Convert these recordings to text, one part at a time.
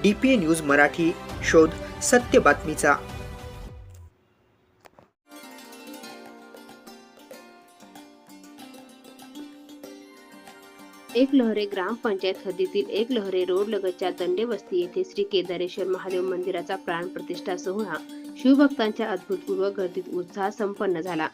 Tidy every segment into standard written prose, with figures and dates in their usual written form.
DPA news Marathi, शोध सत्य बातमीचा। एकलहरे ग्रामपंचायत हद्दीतील एकलहरे रोड लगतच्या दंडेवस्ती येथे श्री केदारेश्वर महादेव मंदिराचा प्राण प्रतिष्ठा सोहळा शिवभक्तांच्या अभूतपूर्व गर्दीत उत्साह संपन्न झाला।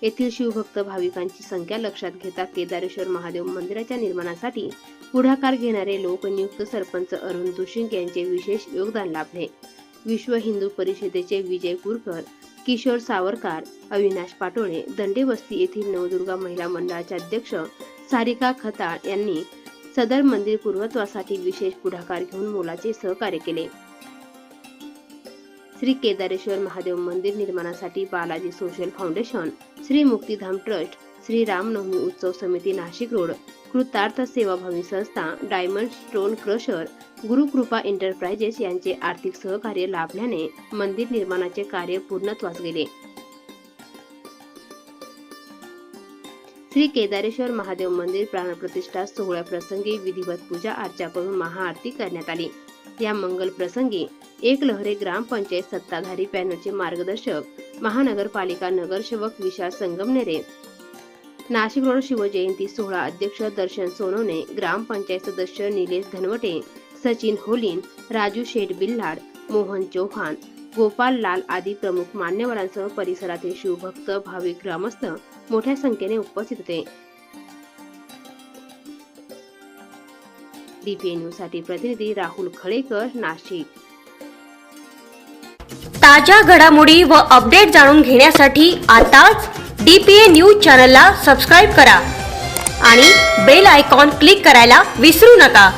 येथील शिवभक्त भाविकांची संख्या लक्षात घेता केदारेश्वर महादेव मंदिराच्या निर्माणासाठी पुढाकार घेणारे लोकनियुक्त सरपंच अरुण दुशिंग यांचे विशेष योगदान लाभले। विश्व हिंदू परिषदेचे विजय कुरकर, किशोर सावरकर, अविनाश पाटोळे, दंडेवस्ती येथील नवदुर्गा महिला मंडळाचे अध्यक्ष सारिका खताळ यांनी सदर मंदिर पूर्णत्वासाठी विशेष पुढाकार घेऊन मोलाचे सहकार्य केले। श्री केदारेश्वर महादेव मंदिर निर्माणासाठी Balaji social foundation, Shri Muktidham trust, Shri Ram Navami उत्सव समिती नाशिक रोड, कृतार्थ सेवाभावी संस्था, diamond stone crusher, Gurukripa enterprises यांचे आर्थिक सहकार्य लाभल्याने मंदिर निर्माणाचे कार्य पूर्णत्वास गेले। श्री केदारेश्वर महादेव मंदिर प्राणप्रतिष्ठा सोहळ्याप्रसंगी विधिवत पूजा अर्चा करून महाआरती करण्यात आली। या मंगल प्रसंगी एकलहरे ग्रामपंचायत सत्ताधारी पॅनलचे मार्गदर्शक, महानगरपालिका नगरसेवक विशाल संगमनेरे, नाशिक रोड शिवजयंती सोहळा अध्यक्ष दर्शन सोनवणे, ग्रामपंचायत सदस्य निलेश धनवटे, सचिन होलिन, राजू शेठ बिल्लाड, मोहन चौहान, गोपाल लाल आदी प्रमुख मान्यवरांसह परिसरातील शिवभक्त भाविक ग्रामस्थ मोठ्या संख्येने उपस्थित होते। DPA न्यूज साठी प्रतिनिधी राहुल खळेकर, नाशिक। ताज्या घडामोडी व अपडेट जाणून घेण्यासाठी आताच DPA न्यूज चॅनलला सबस्क्राइब करा आणि बेल आयकॉन क्लिक करायला विसरू नका।